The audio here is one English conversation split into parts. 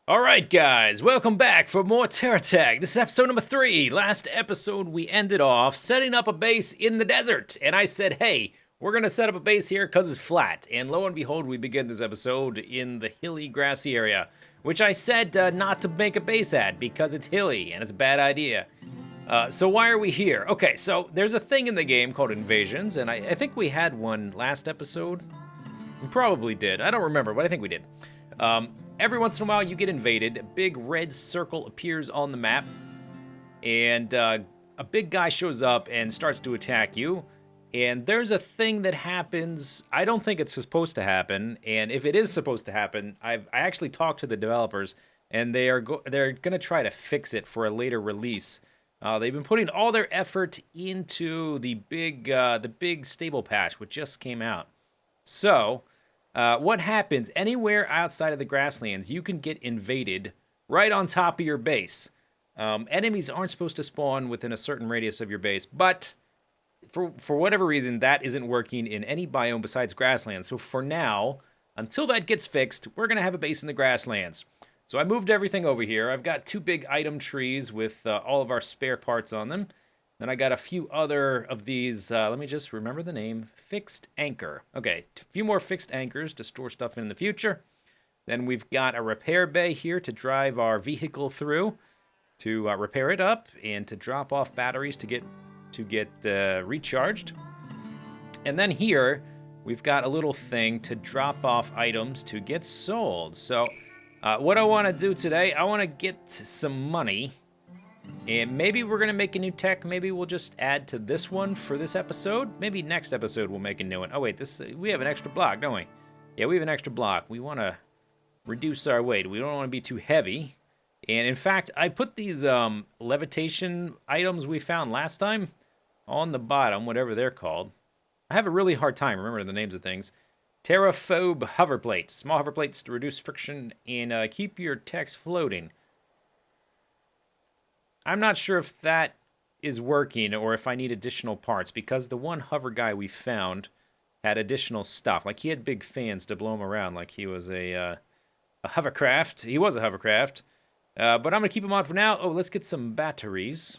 Alright guys, welcome back for more TerraTech. This is episode number 3. Last episode we ended off setting up a base in the desert. And I said, hey, we're going to set up a base here because it's flat. And lo and behold, we begin this episode in the hilly grassy area. Which I said not to make a base at because it's hilly and it's a bad idea. So why are we here? Okay, so there's a thing in the game called invasions. And I think we had one last episode. We probably did. I don't remember, but I think we did. Every once in a while, you get invaded. A big red circle appears on the map, and a big guy shows up and starts to attack you. And there's a thing that happens. I don't think it's supposed to happen, and if it is supposed to happen, I actually talked to the developers, and they're gonna try to fix it for a later release. They've been putting all their effort into the big stable patch, which just came out. So. What happens anywhere outside of the grasslands, you can get invaded right on top of your base. Enemies aren't supposed to spawn within a certain radius of your base, but for whatever reason, that isn't working in any biome besides grasslands. So for now, until that gets fixed, we're going to have a base in the grasslands. So I moved everything over here. I've got 2 big item trees with all of our spare parts on them. Then I got a few other of these, let me just remember the name, fixed anchor. Okay, a few more fixed anchors to store stuff in the future. Then we've got a repair bay here to drive our vehicle through, to repair it up, and to drop off batteries to get recharged. And then here, we've got a little thing to drop off items to get sold. So what I want to do today, I want to get some money. And maybe we're going to make a new tech. Maybe we'll just add to this one for this episode. Maybe next episode we'll make a new one. Oh, wait, we have an extra block, don't we? Yeah, we have an extra block. We want to reduce our weight. We don't want to be too heavy. And in fact, I put these levitation items we found last time on the bottom, whatever they're called. I have a really hard time remembering the names of things. Terraphobe hover plates. Small hover plates to reduce friction and keep your text floating. I'm not sure if that is working or if I need additional parts because the one hover guy we found had additional stuff. Like he had big fans to blow him around like he was a hovercraft. He was a hovercraft. But I'm going to keep him on for now. Oh, let's get some batteries.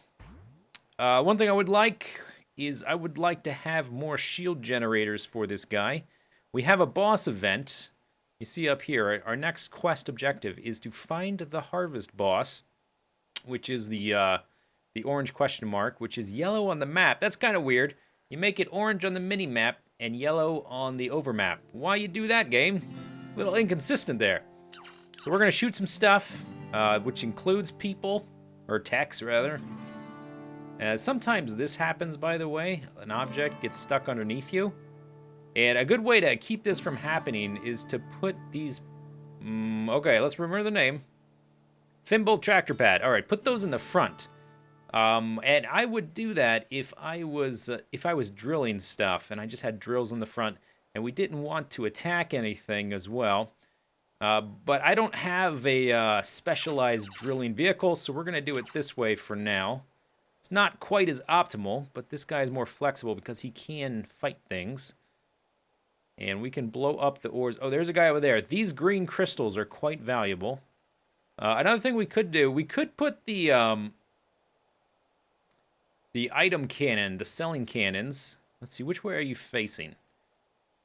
One thing I would like is I would like to have more shield generators for this guy. We have a boss event. You see up here, our next quest objective is to find the harvest boss, which is the orange question mark, which is yellow on the map. That's kind of weird. You make it orange on the mini-map and yellow on the overmap. Why you do that, game? A little inconsistent there. So we're going to shoot some stuff, which includes people, or techs, rather. Sometimes this happens, by the way. An object gets stuck underneath you. And a good way to keep this from happening is to put these... okay, let's remember the name. Thimble Tractor Pad. All right, put those in the front. And I would do that if I was drilling stuff and I just had drills in the front and we didn't want to attack anything as well. But I don't have a specialized drilling vehicle, so we're going to do it this way for now. It's not quite as optimal, but this guy is more flexible because he can fight things. And we can blow up the ores. Oh, there's a guy over there. These green crystals are quite valuable. Another thing we could do, we could put the item cannon, the selling cannons. Let's see, which way are you facing?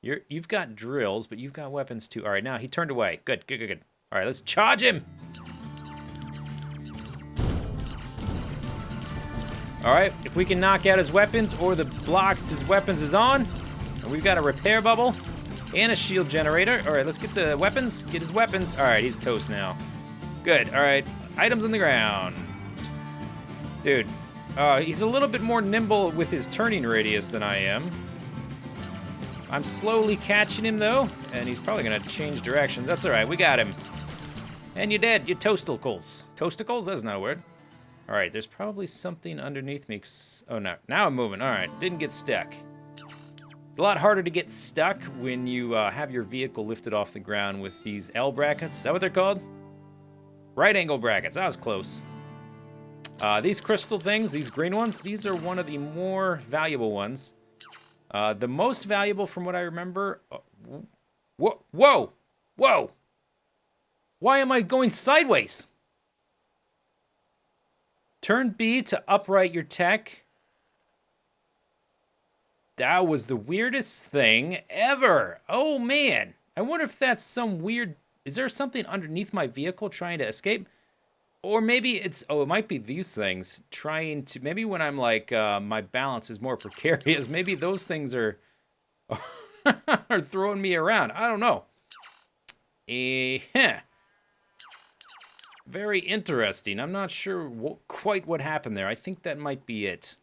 You've got drills, but you've got weapons too. All right, now he turned away. Good. All right, let's charge him. All right, if we can knock out his weapons or the blocks his weapons is on, and we've got a repair bubble and a shield generator. All right, let's get the weapons, get his weapons. All right, he's toast now. Good, all right. Items on the ground. Dude, he's a little bit more nimble with his turning radius than I am. I'm slowly catching him, though, and he's probably going to change direction. That's all right, we got him. And you're dead, you toasticles. Toasticles? That's not a word. All right, there's probably something underneath me. Oh, no. Now I'm moving. All right, didn't get stuck. It's a lot harder to get stuck when you have your vehicle lifted off the ground with these L brackets. Is that what they're called? Right angle brackets. That was close. These crystal things, these green ones, these are one of the more valuable ones. The most valuable from what I remember... whoa! Whoa! Why am I going sideways? Turn B to upright your tech. That was the weirdest thing ever. Oh, man. I wonder if that's some weird... Is there something underneath my vehicle trying to escape? Or maybe it's... Oh, it might be these things trying to... Maybe when I'm like, my balance is more precarious, maybe those things are... are throwing me around. I don't know. Very interesting. I'm not sure quite what happened there. I think that might be it.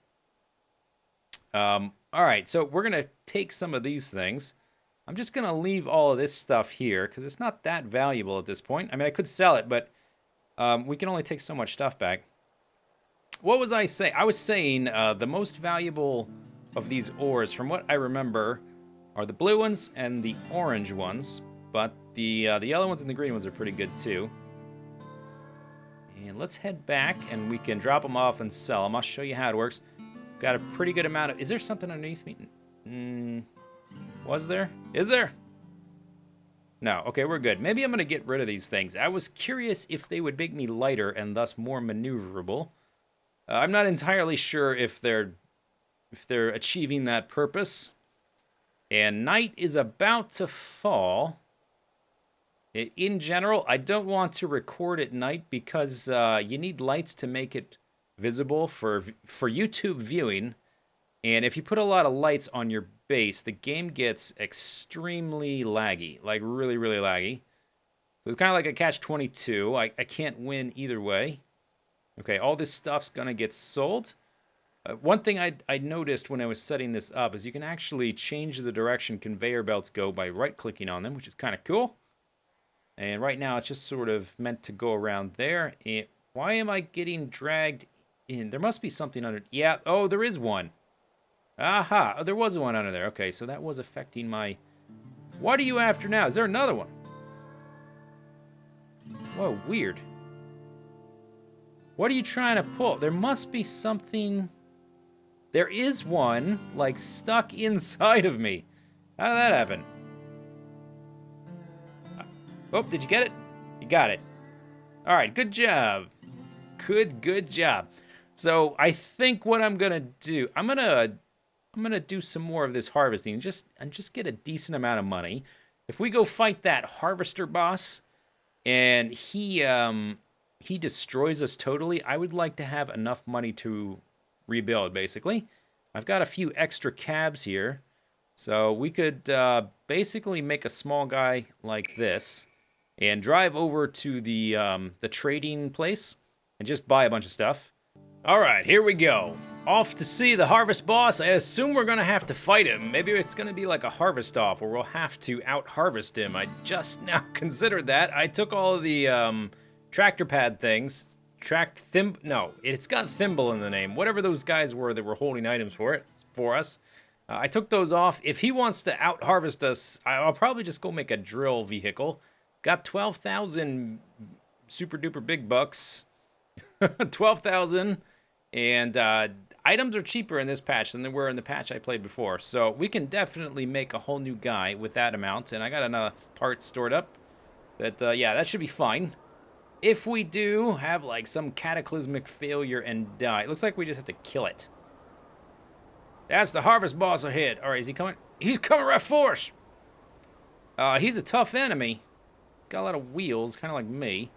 All right, so we're going to take some of these things. I'm just going to leave all of this stuff here because it's not that valuable at this point. I mean, I could sell it, but we can only take so much stuff back. What was I saying? I was saying the most valuable of these ores, from what I remember, are the blue ones and the orange ones, but the yellow ones and the green ones are pretty good too. And let's head back and we can drop them off and sell them. I'll show you how it works. Got a pretty good amount of... Is there something underneath me? Was there? Is there? No. Okay, we're good. Maybe I'm going to get rid of these things. I was curious if they would make me lighter and thus more maneuverable. I'm not entirely sure if they're achieving that purpose. And night is about to fall. In general, I don't want to record at night because you need lights to make it visible for YouTube viewing. And if you put a lot of lights on your base, the game gets extremely laggy, like really, really laggy. So it's kind of like a catch-22. I can't win either way. Okay, all this stuff's going to get sold. One thing I noticed when I was setting this up is you can actually change the direction conveyor belts go by right-clicking on them, which is kind of cool. And right now it's just sort of meant to go around there. And why am I getting dragged in? There must be something under... Yeah, oh, there is one. Aha, oh, there was one under there. Okay, so that was affecting my... What are you after now? Is there another one? Whoa, weird. What are you trying to pull? There must be something... There is one, like, stuck inside of me. How did that happen? Oh, did you get it? You got it. All right, good job. Good job. So I think what I'm gonna do, I'm gonna do some more of this harvesting, and just get a decent amount of money. If we go fight that harvester boss, and he destroys us totally, I would like to have enough money to rebuild. Basically, I've got a few extra cabs here, so we could basically make a small guy like this. And drive over to the trading place and just buy a bunch of stuff. All right, here we go. Off to see the harvest boss. I assume we're going to have to fight him. Maybe it's going to be like a harvest off where we'll have to out-harvest him. I just now considered that. I took all of the tractor pad things. No, it's got thimble in the name. Whatever those guys were that were holding items for us. I took those off. If he wants to out-harvest us, I'll probably just go make a drill vehicle. Got 12,000 super duper big bucks. 12,000. And items are cheaper in this patch than they were in the patch I played before. So we can definitely make a whole new guy with that amount. And I got enough parts stored up. That, yeah, that should be fine. If we do have, like, some cataclysmic failure and die, it looks like we just have to kill it. That's the harvest boss ahead. All right, is he coming? He's coming right for us. He's a tough enemy. Got a lot of wheels, kind of like me.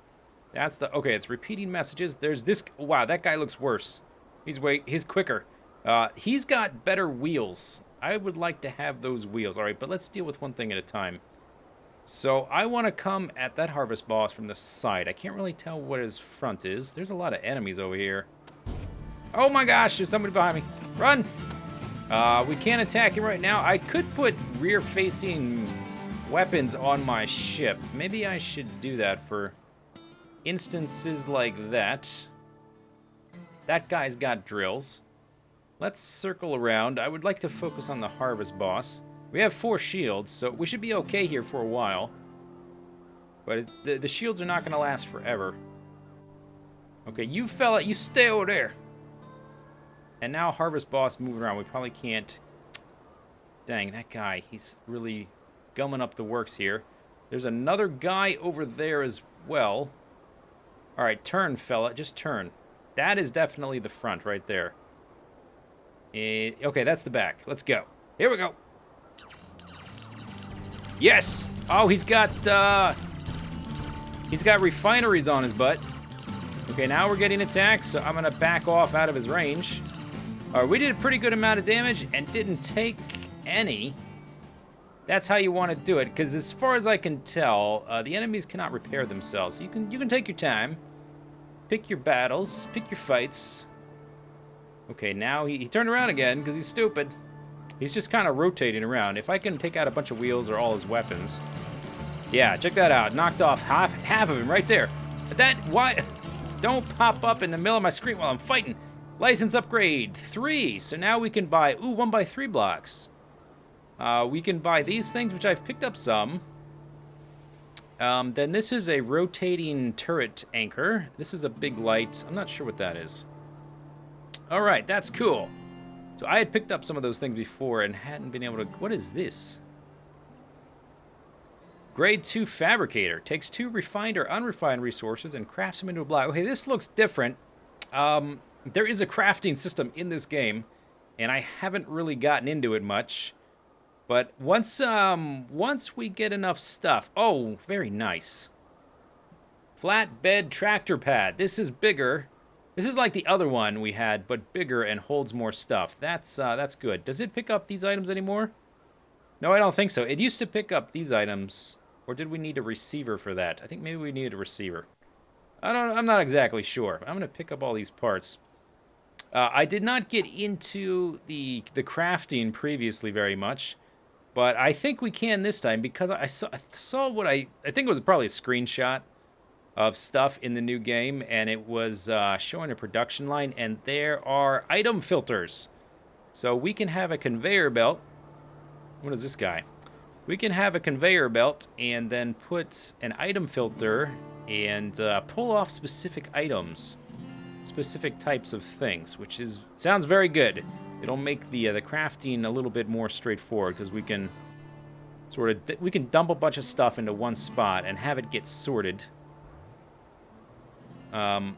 That's the... Okay, it's repeating messages. There's this... Wow, that guy looks worse. He's quicker. He's got better wheels. I would like to have those wheels. All right, but let's deal with one thing at a time. So I want to come at that harvest boss from the side. I can't really tell what his front is. There's a lot of enemies over here. Oh my gosh, there's somebody behind me. Run! We can't attack him right now. I could put rear-facing weapons on my ship. Maybe I should do that for instances like that. That guy's got drills. Let's circle around. I would like to focus on the harvest boss. We have 4 shields, so we should be okay here for a while. But the shields are not going to last forever. Okay, you fella, you stay over there. And now harvest boss moving around. We probably can't... Dang, that guy, he's really gumming up the works here. There's another guy over there as well. All right, turn, fella. Just turn. That is definitely the front right there. Okay, that's the back. Let's go. Here we go. Yes! Oh, he's got refineries on his butt. Okay, now we're getting attacked, so I'm gonna back off out of his range. All right, we did a pretty good amount of damage and didn't take any. That's how you want to do it, because as far as I can tell, the enemies cannot repair themselves. You can take your time, pick your battles, pick your fights. Okay, now he turned around again because he's stupid. He's just kind of rotating around. If I can take out a bunch of wheels or all his weapons. Yeah, check that out. Knocked off half of him right there. Why? Don't pop up in the middle of my screen while I'm fighting. License upgrade 3. So now we can buy 1x3 blocks. We can buy these things, which I've picked up some. Then this is a rotating turret anchor. This is a big light. I'm not sure what that is. All right, that's cool. So I had picked up some of those things before and hadn't been able to... What is this? Grade 2 Fabricator. Takes 2 refined or unrefined resources and crafts them into a block. Okay, this looks different. There is a crafting system in this game, and I haven't really gotten into it much. But once we get enough stuff... Oh, very nice. Flatbed Tractor Pad. This is bigger. This is like the other one we had, but bigger and holds more stuff. That's good. Does it pick up these items anymore? No, I don't think so. It used to pick up these items, or did we need a receiver for that? I think maybe we needed a receiver. I'm not exactly sure. I'm gonna pick up all these parts. I did not get into the crafting previously very much, but I think we can this time because I saw what I think it was probably a screenshot of stuff in the new game, and it was showing a production line, and there are item filters. So we can have a conveyor belt. What is this guy? We can have a conveyor belt and then put an item filter and pull off specific items, specific types of things, which sounds very good. It'll make the crafting a little bit more straightforward because we can we can dump a bunch of stuff into one spot and have it get sorted. And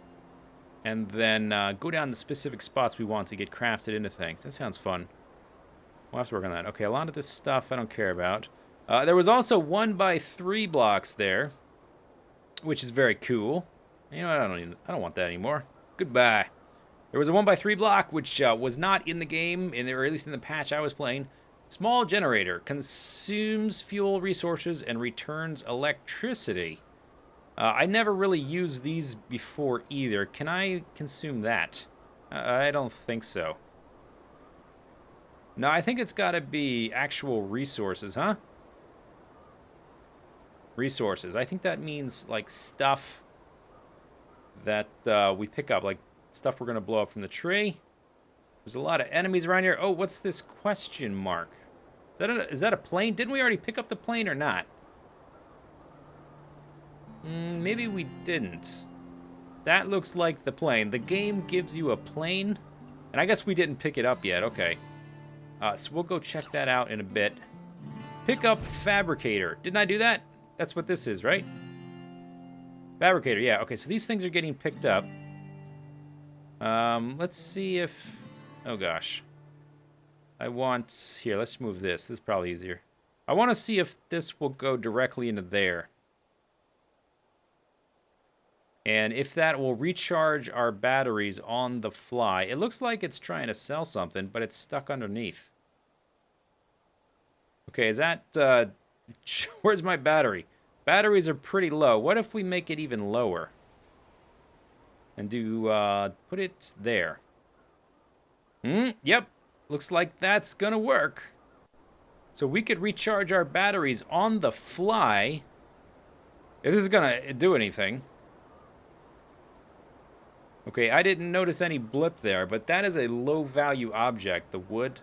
then go down the specific spots we want to get crafted into things. That sounds fun. We'll have to work on that. Okay, a lot of this stuff I don't care about. There was also 1x3 blocks there, which is very cool. You know, I don't want that anymore. Goodbye. There was a 1x3 block, which was not in the game, or at least in the patch I was playing. Small generator. Consumes fuel resources and returns electricity. I never really used these before either. Can I consume that? I don't think so. No, I think it's got to be actual resources, huh? Resources. I think that means, like, stuff that we pick up, like stuff we're going to blow up from the tree. There's a lot of enemies around here. Oh, what's this question mark? Is that a plane? Didn't we already pick up the plane or not? Maybe we didn't. That looks like the plane. The game gives you a plane, and I guess we didn't pick it up yet. Okay. So we'll go check that out in a bit. Pick up Fabricator. Didn't I do that? That's what this is, right? Fabricator, yeah. Okay, so these things are getting picked up. Let's see if... Oh, gosh. Here, let's move this. This is probably easier. I want to see if this will go directly into there. And if that will recharge our batteries on the fly. It looks like it's trying to sell something, but it's stuck underneath. Okay, is that... where's my battery? Batteries are pretty low. What if we make it even lower? And put it there. Yep. Looks like that's gonna work. So we could recharge our batteries on the fly. If this is gonna do anything. Okay, I didn't notice any blip there, but that is a low-value object, the wood.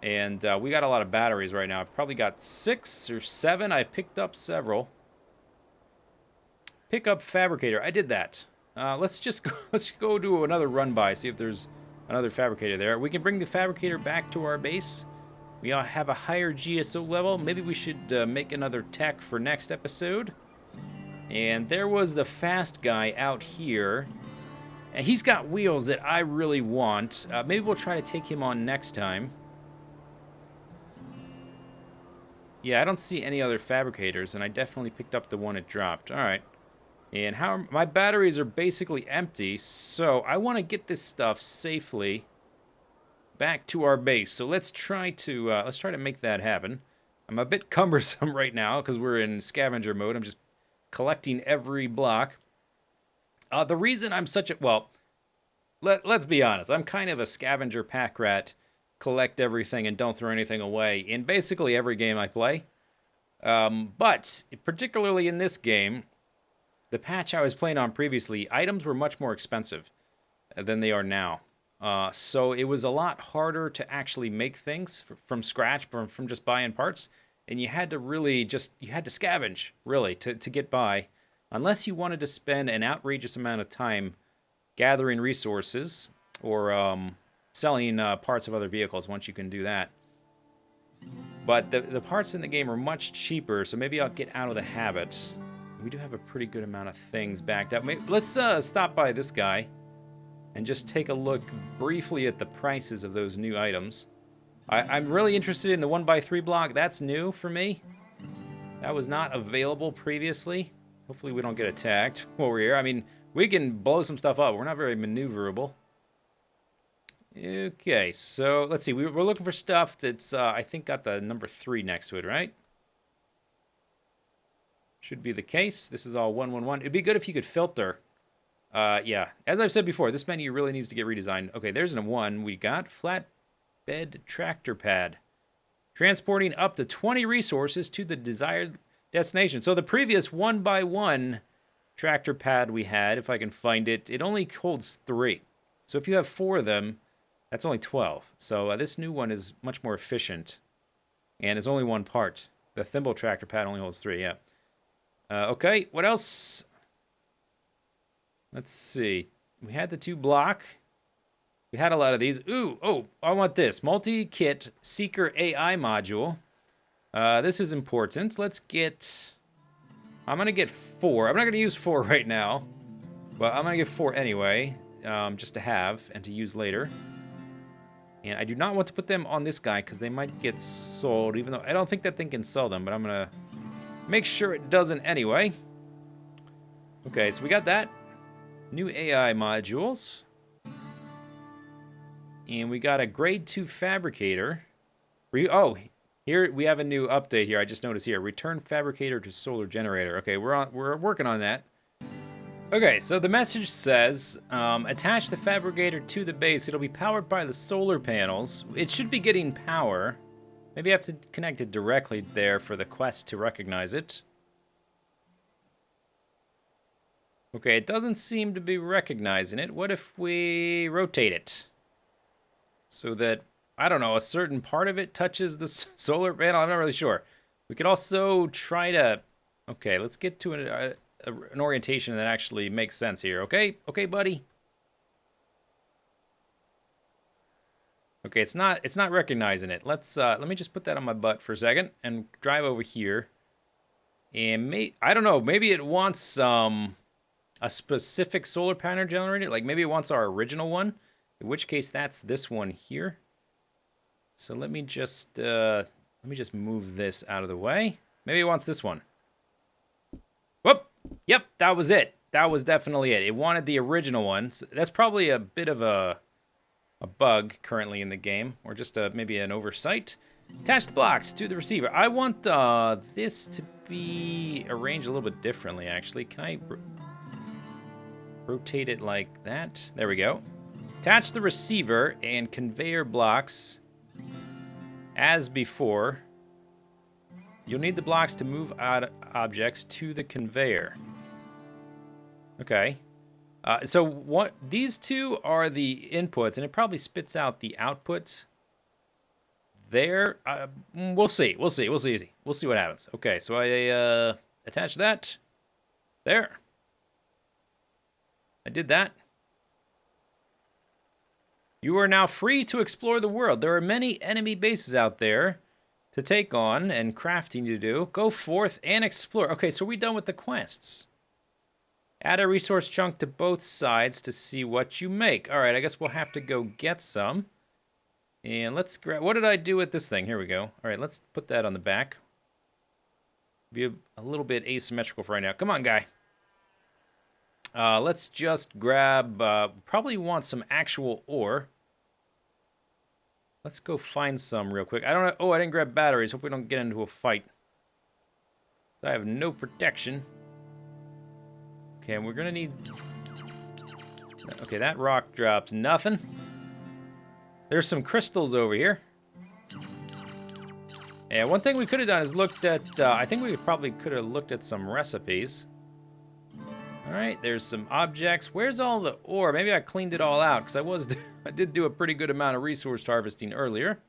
And we got a lot of batteries right now. I've probably got 6 or 7. I've picked up several. Pick up Fabricator. I did that. Let's go do another run by, see if there's another Fabricator there. We can bring the Fabricator back to our base. We have a higher GSO level. Maybe we should make another tech for next episode. And there was the fast guy out here. And he's got wheels that I really want. Maybe we'll try to take him on next time. Yeah, I don't see any other fabricators, and I definitely picked up the one it dropped. All right. And my batteries are basically empty, so I want to get this stuff safely back to our base. So let's try to make that happen. I'm a bit cumbersome right now because we're in scavenger mode. I'm just collecting every block. The reason I'm such a... Well, let's be honest. I'm kind of a scavenger pack rat. Collect everything and don't throw anything away in basically every game I play. But particularly in this game, the patch I was playing on previously, items were much more expensive than they are now. So it was a lot harder to actually make things from scratch, from just buying parts. And you had to really you had to scavenge, really, to get by. Unless you wanted to spend an outrageous amount of time gathering resources or selling parts of other vehicles once you can do that. But the parts in the game are much cheaper, so maybe I'll get out of the habit. We do have a pretty good amount of things backed up. Let's stop by this guy and just take a look briefly at the prices of those new items. I'm really interested in the 1x3 block. That's new for me. That was not available previously. Hopefully we don't get attacked while we're here. I mean, we can blow some stuff up. We're not very maneuverable. Okay, so let's see. We're looking for stuff that's, I think, got the number 3 next to it, right? Should be the case. This is all 111. It'd be good if you could filter. Yeah, as I've said before, this menu really needs to get redesigned. Okay, there's a 1. We got Flatbed Tractor Pad. Transporting up to 20 resources to the desired destination. So the previous 1x1 tractor pad we had, if I can find it, it only holds 3. So if you have 4 of them, that's only 12. So this new one is much more efficient. And it's only 1 part. The thimble tractor pad only holds 3, yeah. Okay, what else? Let's see. We had the 2 block. We had a lot of these. Ooh, oh, I want this. Multi-kit Seeker AI module. This is important. Let's get... I'm going to get 4. I'm not going to use 4 right now. But I'm going to get 4 anyway. Just to have and to use later. And I do not want to put them on this guy because they might get sold. Even though I don't think that thing can sell them. But I'm going to make sure it doesn't anyway. Okay, so we got that. New AI modules. And we got a grade 2 fabricator. Oh, here we have a new update here. I just noticed here. Return fabricator to solar generator. Okay, we're working on that. Okay, so the message says, attach the fabricator to the base. It'll be powered by the solar panels. It should be getting power. Maybe I have to connect it directly there for the quest to recognize it. Okay, it doesn't seem to be recognizing it. What if we rotate it? So that, I don't know, a certain part of it touches the solar panel? I'm not really sure. We could also try to... Okay, let's get to an orientation that actually makes sense here. Okay? Okay, buddy? Okay, it's not recognizing it. Let me just put that on my butt for a second and drive over here. And I don't know, maybe it wants a specific solar panel generator. Like maybe it wants our original one. In which case, that's this one here. So let me just move this out of the way. Maybe it wants this one. Whoop! Yep, that was it. That was definitely it. It wanted the original one. So that's probably a bit of a bug currently in the game, or just maybe an oversight. Attach the blocks to the receiver. I want this to be arranged a little bit differently, actually. Can I rotate it like that? There we go. Attach the receiver and conveyor blocks as before. You'll need the blocks to move objects to the conveyor. Okay. So what these two are the inputs, and it probably spits out the outputs there. We'll see. We'll see what happens. Okay, so I attach that there. I did that. You are now free to explore the world. There are many enemy bases out there to take on and crafting to do. Go forth and explore. Okay, so we're done with the quests. Add a resource chunk to both sides to see what you make. All right, I guess we'll have to go get some. And let's grab... What did I do with this thing? Here we go. All right, let's put that on the back. Be a little bit asymmetrical for right now. Come on, guy. Let's just grab... probably want some actual ore. Let's go find some real quick. I don't know... Oh, I didn't grab batteries. Hope we don't get into a fight. I have no protection. Okay, and we're gonna need... Okay, that rock drops nothing. There's some crystals over here. Yeah, one thing we could have done is looked at... I think we probably could have looked at some recipes. Alright, there's some objects. Where's all the ore? Maybe I cleaned it all out, because I did do a pretty good amount of resource harvesting earlier.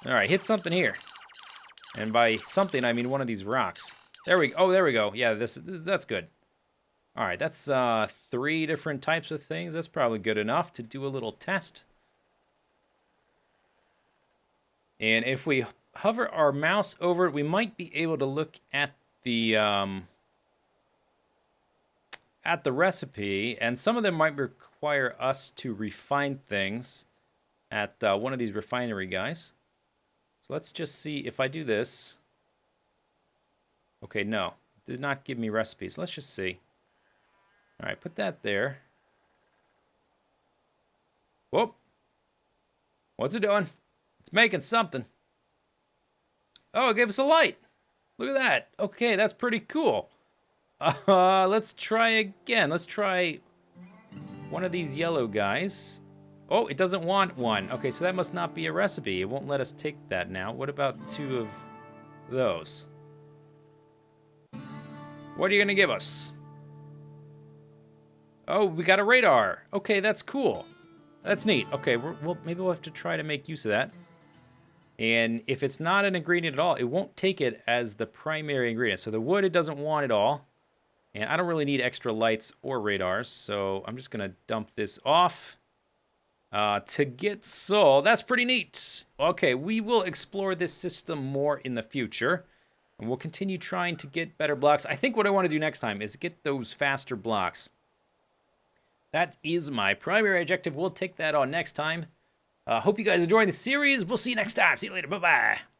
Alright, hit something here. And by something, I mean one of these rocks. There we go. Oh, there we go. Yeah, that's good. All right, that's 3 different types of things. That's probably good enough to do a little test. And if we hover our mouse over it, we might be able to look at the recipe. And some of them might require us to refine things at one of these refinery guys. So let's just see if I do this. Okay, no. Did not give me recipes. Let's just see. All right, put that there. Whoop. What's it doing? It's making something. Oh, it gave us a light. Look at that. Okay, that's pretty cool. Let's try again. Let's try one of these yellow guys. Oh, it doesn't want one. Okay, so that must not be a recipe. It won't let us take that now. What about 2 of those? What are you going to give us? Oh, we got a radar. Okay, that's cool. That's neat. Okay, maybe we'll have to try to make use of that. And if it's not an ingredient at all, it won't take it as the primary ingredient. So the wood, it doesn't want it all. And I don't really need extra lights or radars, so I'm just going to dump this off. To get soul. That's pretty neat. Okay, we will explore this system more in the future. And we'll continue trying to get better blocks. I think what I want to do next time is get those faster blocks. That is my primary objective. We'll take that on next time. Hope you guys enjoyed the series. We'll see you next time. See you later. Bye-bye.